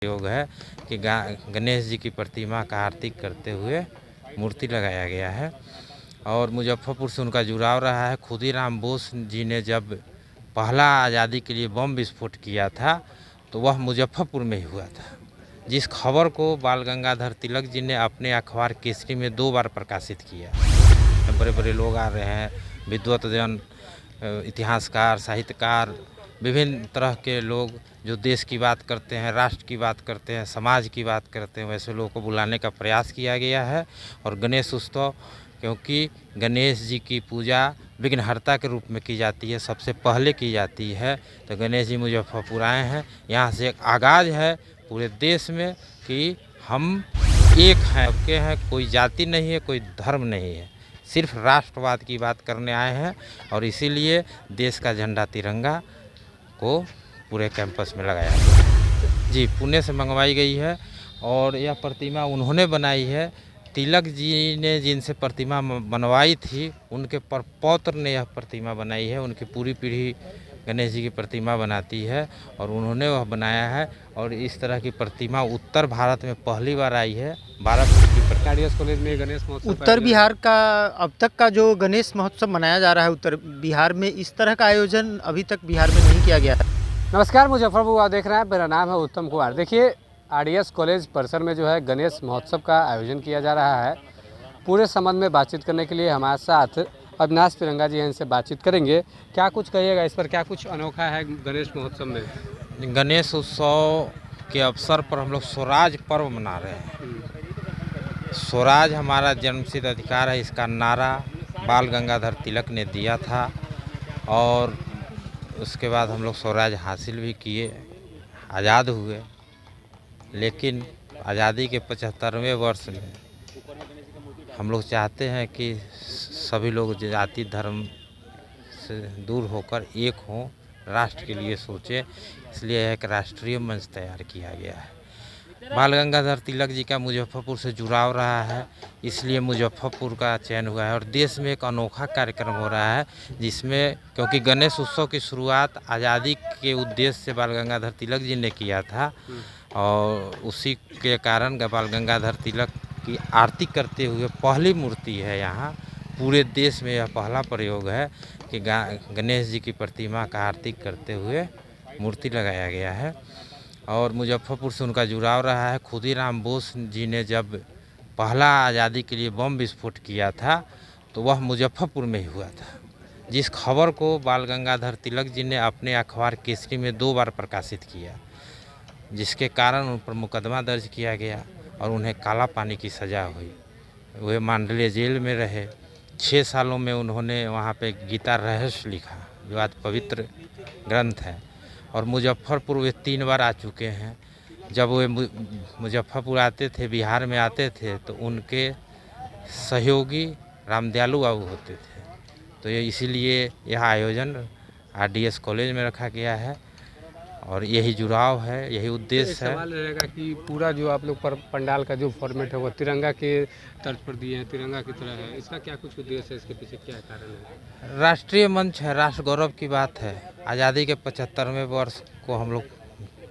योग है कि गणेश जी की प्रतिमा का आरती करते हुए मूर्ति लगाया गया है और मुजफ्फरपुर से उनका जुड़ाव रहा है। खुदीराम बोस जी ने जब पहला आज़ादी के लिए बम विस्फोट किया था तो वह मुजफ्फरपुर में ही हुआ था, जिस खबर को बाल गंगाधर तिलक जी ने अपने अखबार केसरी में 2 बार प्रकाशित किया। बड़े बड़े लोग आ रहे हैं, विद्वतजन, इतिहासकार, साहित्यकार, विभिन्न तरह के लोग जो देश की बात करते हैं, राष्ट्र की बात करते हैं, समाज की बात करते हैं, वैसे लोगों को बुलाने का प्रयास किया गया है। और गणेश उत्सव, क्योंकि गणेश जी की पूजा विघ्नहर्ता के रूप में की जाती है, सबसे पहले की जाती है, तो गणेश जी मुजफ्फरपुर आए हैं। यहाँ से एक आगाज़ है पूरे देश में कि हम एक हैं, सबके हैं, कोई जाति नहीं है, कोई धर्म नहीं है, सिर्फ राष्ट्रवाद की बात करने आए हैं। और इसीलिए देश का झंडा तिरंगा को पूरे कैंपस में लगाया गया। जी, पुणे से मंगवाई गई है और यह प्रतिमा उन्होंने बनाई है। तिलक जी ने जिनसे प्रतिमा बनवाई थी उनके पौत्र ने यह प्रतिमा बनाई है। उनकी पूरी पीढ़ी गणेश जी की प्रतिमा बनाती है और उन्होंने वह बनाया है। और इस तरह की प्रतिमा उत्तर भारत में पहली बार आई है। 12 फुट की आरडीएस कॉलेज में गणेश महोत्सव, उत्तर बिहार का अब तक का जो गणेश महोत्सव मनाया जा रहा है उत्तर बिहार में, इस तरह का आयोजन अभी तक बिहार में नहीं किया गया है। नमस्कार, मुजफ्फरपुर आप देख रहे हैं, मेरा नाम है उत्तम कुमार। देखिए, आरडीएस कॉलेज परिसर में जो है गणेश महोत्सव का आयोजन किया जा रहा है। पूरे संबंध में बातचीत करने के लिए हमारे साथ अविनाश तिरंगा जी हैं, इनसे बातचीत करेंगे। क्या कुछ कहिएगा इस पर, क्या कुछ अनोखा है गणेश महोत्सव में? गणेश उत्सव के अवसर पर हम लोग स्वराज पर्व मना रहे हैं। स्वराज हमारा जन्मसिद्ध अधिकार है, इसका नारा बाल गंगाधर तिलक ने दिया था और उसके बाद हम लोग स्वराज हासिल भी किए, आज़ाद हुए। लेकिन आज़ादी के 75वें वर्ष में हम लोग चाहते हैं कि सभी लोग जाति धर्म से दूर होकर एक हों, राष्ट्र के लिए सोचें। इसलिए एक राष्ट्रीय मंच तैयार किया गया है। बाल गंगाधर तिलक जी का मुजफ्फरपुर से जुड़ाव रहा है, इसलिए मुजफ्फरपुर का चयन हुआ है। और देश में एक अनोखा कार्यक्रम हो रहा है जिसमें, क्योंकि गणेश उत्सव की शुरुआत आज़ादी के उद्देश्य से बाल गंगाधर तिलक जी ने किया था और उसी के कारण बाल गंगाधर तिलक की आरती करते हुए पहली मूर्ति है यहाँ पूरे देश में। यह पहला प्रयोग है कि गणेश जी की प्रतिमा का आरती करते हुए मूर्ति लगाया गया है। और मुजफ्फरपुर से उनका जुड़ाव रहा है। खुदीराम बोस जी ने जब पहला आज़ादी के लिए बम विस्फोट किया था तो वह मुजफ्फरपुर में ही हुआ था, जिस खबर को बाल गंगाधर तिलक जी ने अपने अखबार केसरी में 2 बार प्रकाशित किया, जिसके कारण उन पर मुकदमा दर्ज किया गया और उन्हें काला पानी की सज़ा हुई। वे मांडलिया जेल में रहे। 6 सालों में उन्होंने वहाँ पे गीता रहस्य लिखा, जो आज पवित्र ग्रंथ है। और मुजफ्फरपुर वे 3 बार आ चुके हैं। जब वे मुजफ्फरपुर आते थे, बिहार में आते थे, तो उनके सहयोगी रामदयालु बाबू होते थे। तो ये इसीलिए यह आयोजन आरडीएस कॉलेज में रखा गया है और यही जुड़ाव है, यही उद्देश्य है। सवाल रहेगा कि पूरा जो आप लोग पर पंडाल का जो फॉर्मेट है वो तिरंगा के तर्ज पर दिए हैं, तिरंगा की तरह है, इसका क्या कुछ उद्देश्य है, इसके पीछे क्या कारण है? राष्ट्रीय मंच है, राष्ट्र गौरव की बात है। आज़ादी के 75वें वर्ष को हम लोग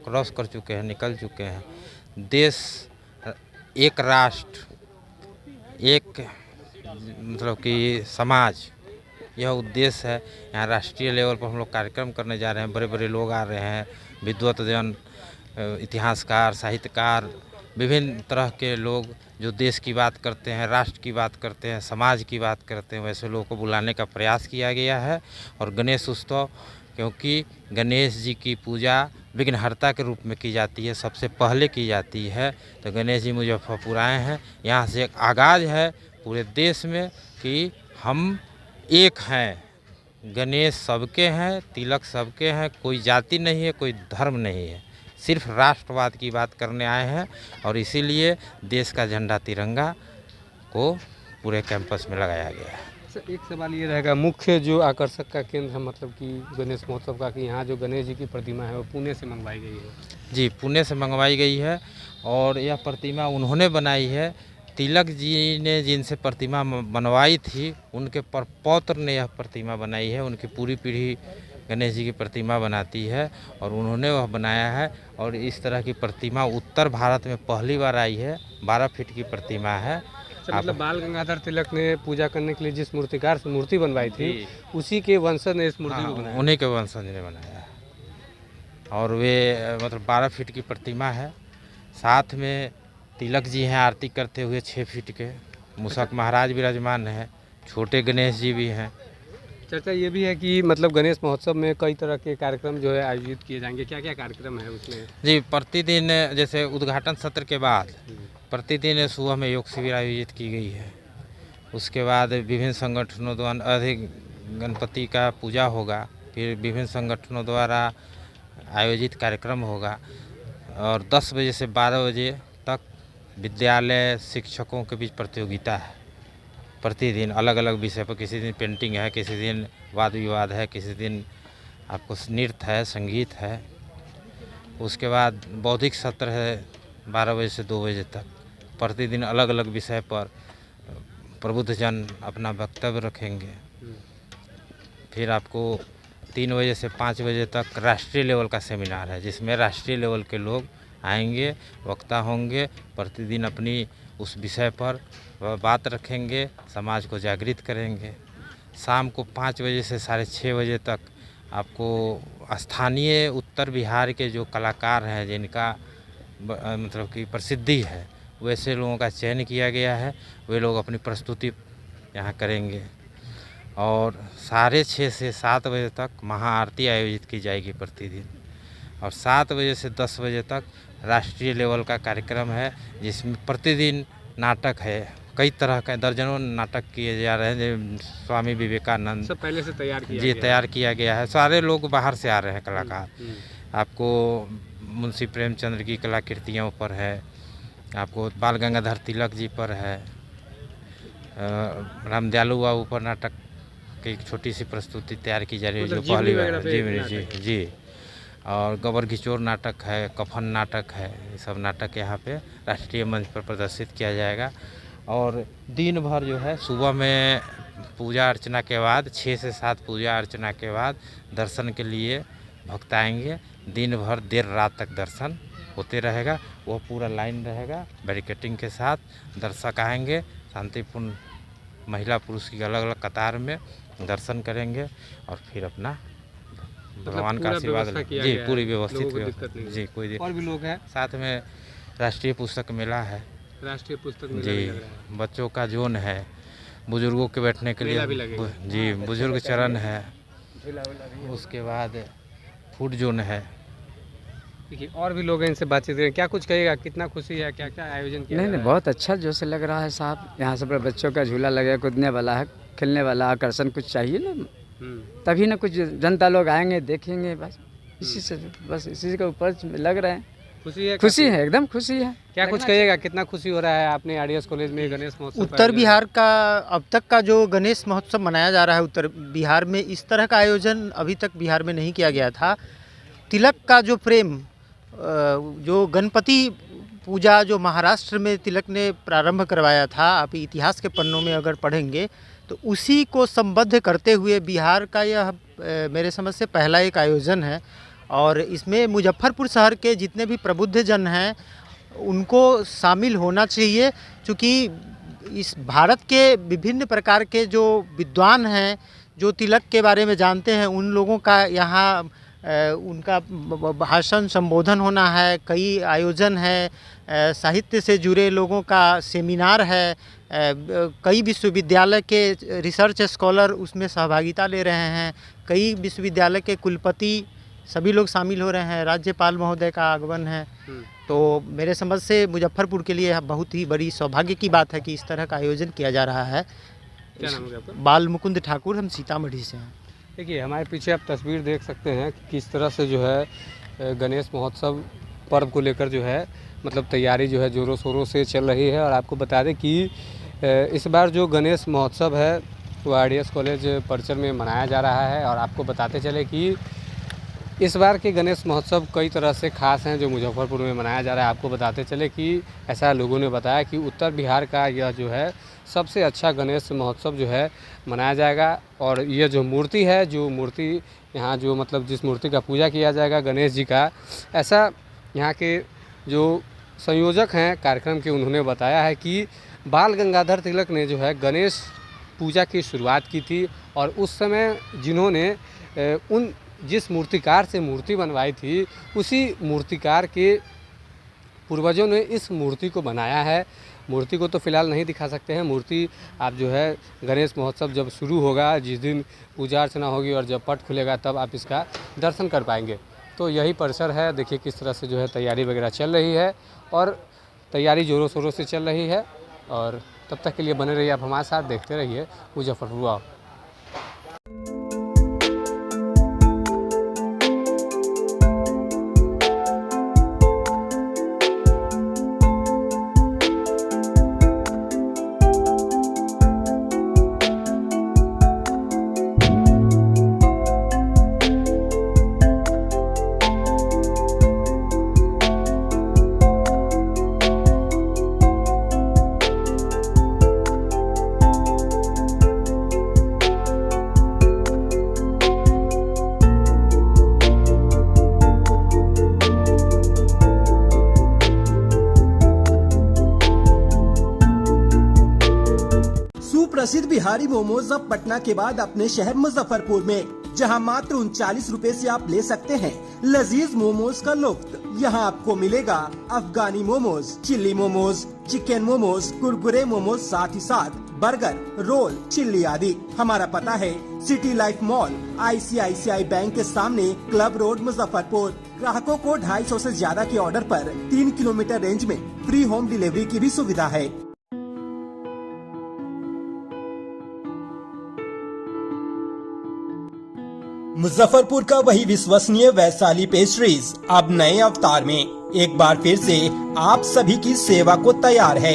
क्रॉस कर चुके हैं, निकल चुके हैं। देश, एक राष्ट्र, एक मतलब कि समाज, यह उद्देश्य है। यहाँ राष्ट्रीय लेवल पर हम लोग कार्यक्रम करने जा रहे हैं। बड़े बड़े लोग आ रहे हैं, विद्वतजन, इतिहासकार, साहित्यकार, विभिन्न तरह के लोग जो देश की बात करते हैं, राष्ट्र की बात करते हैं, समाज की बात करते हैं, वैसे लोगों को बुलाने का प्रयास किया गया है। और गणेश उत्सव, क्योंकि गणेश जी की पूजा विघ्नहर्ता के रूप में की जाती है, सबसे पहले की जाती है, तो गणेश जी मुजफ्फरपुर आए हैं। यहाँ से एक आगाज़ है पूरे देश में कि हम एक हैं, गणेश सबके हैं, तिलक सबके हैं, कोई जाति नहीं है, कोई धर्म नहीं है, सिर्फ राष्ट्रवाद की बात करने आए हैं। और इसीलिए देश का झंडा तिरंगा को पूरे कैंपस में लगाया गया है। सर, एक सवाल ये रहेगा, मुख्य जो आकर्षक का केंद्र है, मतलब कि गणेश महोत्सव का, कि यहाँ जो गणेश जी की प्रतिमा है वो पुणे से मंगवाई गई है? जी, पुणे से मंगवाई गई है और यह प्रतिमा उन्होंने बनाई है। तिलक जी ने जिनसे प्रतिमा बनवाई थी उनके पौत्र ने यह प्रतिमा बनाई है। उनकी पूरी पीढ़ी गणेश जी की प्रतिमा बनाती है और उन्होंने वह बनाया है। और इस तरह की प्रतिमा उत्तर भारत में पहली बार आई है। 12 फीट की प्रतिमा है। अच्छा, मतलब बाल गंगाधर तिलक ने पूजा करने के लिए जिस मूर्तिकार से मूर्ति बनवाई थी उसी के वंशज ने इस मूर्ति को बनाया। उन्हीं के वंशज ने बनाया है। और वे मतलब 12 फीट की प्रतिमा है। साथ में तिलक जी हैं आरती करते हुए 6 फीट के। मूषक महाराज विराजमान है। छोटे गणेश जी भी हैं। चर्चा ये भी है कि मतलब गणेश महोत्सव में कई तरह के कार्यक्रम जो है आयोजित किए जाएंगे। क्या क्या कार्यक्रम है उसमें? जी, प्रतिदिन जैसे उद्घाटन सत्र के बाद प्रतिदिन सुबह में योग शिविर आयोजित की गई है। उसके बाद विभिन्न संगठनों द्वारा अधिक गणपति का पूजा होगा। फिर विभिन्न संगठनों द्वारा आयोजित कार्यक्रम होगा। और 10 बजे से 12 बजे तक विद्यालय शिक्षकों के बीच प्रतियोगिता है। प्रतिदिन अलग अलग विषय पर, किसी दिन पेंटिंग है, किसी दिन वाद विवाद है, किसी दिन आपको नृत्य है, संगीत है। उसके बाद बौद्धिक सत्र है 12 बजे से 2 बजे तक। प्रतिदिन अलग अलग विषय पर प्रबुद्धजन अपना वक्तव्य रखेंगे। फिर आपको 3 बजे से 5 बजे तक राष्ट्रीय लेवल का सेमिनार है, जिसमें राष्ट्रीय लेवल के लोग आएंगे, वक्ता होंगे, प्रतिदिन अपनी उस विषय पर बात रखेंगे, समाज को जागृत करेंगे। शाम को 5 बजे से 6:30 बजे तक आपको स्थानीय उत्तर बिहार के जो कलाकार हैं, जिनका मतलब कि प्रसिद्धि है, वैसे लोगों का चयन किया गया है। वे लोग अपनी प्रस्तुति यहाँ करेंगे। और 6:30 से 7 बजे तक महाआरती आयोजित की जाएगी प्रतिदिन। और 7 बजे से 10 बजे तक राष्ट्रीय लेवल का कार्यक्रम है, जिसमें प्रतिदिन नाटक है। कई तरह का दर्जनों नाटक किए जा रहे हैं। स्वामी विवेकानंद सब पहले से तैयार किया जी गया तैयार किया गया है। सारे लोग बाहर से आ रहे हैं कलाकार। आपको मुंशी प्रेमचंद्र की कलाकृतियों पर है, आपको बाल गंगाधर तिलक जी पर है, रामदयालु बाबू पर नाटक की एक छोटी सी प्रस्तुति तैयार की जा रही है, जो पहली बार जी। और गबर घिचोर नाटक है, कफन नाटक है। ये सब नाटक यहाँ पे राष्ट्रीय मंच पर प्रदर्शित किया जाएगा। और दिन भर जो है सुबह में पूजा अर्चना के बाद 6 से 7 पूजा अर्चना के बाद दर्शन के लिए भक्त आएंगे। दिन भर देर रात तक दर्शन होते रहेगा। वो पूरा लाइन रहेगा बैरिकेटिंग के साथ। दर्शक आएंगे, शांतिपूर्ण महिला पुरुष की अलग अलग कतार में दर्शन करेंगे और फिर अपना भगवान का आशीर्वाद जी पूरी व्यवस्थित जी। कोई और भी लोग हैं साथ में। राष्ट्रीय पुस्तक मेला है, राष्ट्रीय पुस्तक मेला जी। बच्चों का जोन है, बुजुर्गों के बैठने के लिए जी बुजुर्ग चरण है। उसके बाद फूड जोन है। देखिए और भी लोग हैं, इनसे बातचीत करें। क्या कुछ कहिएगा, कितना खुशी है, क्या क्या आयोजन किया? नहीं, बहुत अच्छा जो से लग रहा है साहब। यहाँ सब बच्चों का झूला लगे, कूदने वाला है, खेलने वाला आकर्षण कुछ चाहिए ना, तभी ना कुछ जनता लोग आएंगे, देखेंगे। बस इसी के ऊपर लग रहे हैं। खुशी है, एकदम खुशी है। क्या कुछ कहिएगा, कितना खुशी हो रहा है आपने आरडीएस कॉलेज में गणेश महोत्सव? उत्तर बिहार का अब तक का जो गणेश महोत्सव मनाया जा रहा है उत्तर बिहार में, इस तरह का आयोजन अभी तक बिहार में नहीं किया गया था। तिलक का जो प्रेम, जो गणपति पूजा जो महाराष्ट्र में तिलक ने प्रारंभ करवाया था, आप इतिहास के पन्नों में अगर पढ़ेंगे तो उसी को संबद्ध करते हुए बिहार का यह मेरे समझ से पहला एक आयोजन है। और इसमें मुजफ्फरपुर शहर के जितने भी प्रबुद्ध जन हैं उनको शामिल होना चाहिए, क्योंकि इस भारत के विभिन्न प्रकार के जो विद्वान हैं, जो तिलक के बारे में जानते हैं, उन लोगों का यहाँ उनका भाषण संबोधन होना है। कई आयोजन है, साहित्य से जुड़े लोगों का सेमिनार है, कई विश्वविद्यालय के रिसर्च स्कॉलर उसमें सहभागिता ले रहे हैं, कई विश्वविद्यालय के कुलपति सभी लोग शामिल हो रहे हैं, राज्यपाल महोदय का आगमन है। तो मेरे समझ से मुजफ्फरपुर के लिए बहुत ही बड़ी सौभाग्य की बात है कि इस तरह का आयोजन किया जा रहा है। क्या नाम है आपका? बाल मुकुंद ठाकुर, हम सीतामढ़ी से हैं। देखिए हमारे पीछे आप तस्वीर देख सकते हैं कि किस तरह से जो है गणेश महोत्सव पर्व को लेकर जो है मतलब तैयारी जो है ज़ोरों शोरों से चल रही है। और आपको बता दें कि इस बार जो गणेश महोत्सव है वो आरडीएस कॉलेज परिसर में मनाया जा रहा है। और आपको बताते चले कि इस बार के गणेश महोत्सव कई तरह से खास हैं जो मुजफ्फरपुर में मनाया जा रहा है। आपको बताते चले कि ऐसा लोगों ने बताया कि उत्तर बिहार का यह जो है सबसे अच्छा गणेश महोत्सव जो है मनाया जाएगा। और ये जो मूर्ति है, जो मूर्ति यहाँ जो मतलब जिस मूर्ति का पूजा किया जाएगा गणेश जी का, ऐसा यहाँ के जो संयोजक हैं कार्यक्रम के उन्होंने बताया है कि बाल गंगाधर तिलक ने जो है गणेश पूजा की शुरुआत की थी। और उस समय जिन्होंने उन जिस मूर्तिकार से मूर्ति बनवाई थी उसी मूर्तिकार के पूर्वजों ने इस मूर्ति को बनाया है। मूर्ति को तो फ़िलहाल नहीं दिखा सकते हैं। मूर्ति आप जो है गणेश महोत्सव जब शुरू होगा, जिस दिन पूजा अर्चना होगी और जब पट खुलेगा तब आप इसका दर्शन कर पाएंगे। तो यही परिसर है। देखिए किस तरह से जो है तैयारी वगैरह चल रही है और तैयारी ज़ोरों शोरों से चल रही है। और तब तक के लिए बने रहिए आप हमारे साथ, देखते रहिए मुजफ्फरपुर। प्रसिद्ध बिहारी मोमोज अब पटना के बाद अपने शहर मुजफ्फरपुर में, जहां मात्र 39 रुपए से आप ले सकते हैं लजीज मोमोज का लुत्फ। यहां आपको मिलेगा अफगानी मोमोज, चिल्ली मोमोज, चिकन मोमोज, कुरकुरे मोमोज, साथ ही साथ बर्गर, रोल, चिल्ली आदि। हमारा पता है city life mall, ICICI bank के सामने, क्लब रोड, मुजफ्फरपुर। ग्राहकों को 250 से ज्यादा के ऑर्डर पर 3 किलोमीटर रेंज में फ्री होम डिलीवरी की भी सुविधा है। मुजफ्फरपुर का वही विश्वसनीय वैशाली पेस्ट्रीज अब नए अवतार में एक बार फिर से आप सभी की सेवा को तैयार है।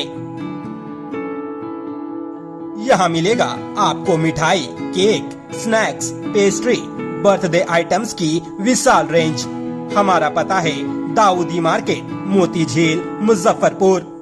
यहाँ मिलेगा आपको मिठाई, cake, snacks, pastry, birthday items की विशाल रेंज। हमारा पता है दाऊदी मार्केट, मोती झील, मुजफ्फरपुर।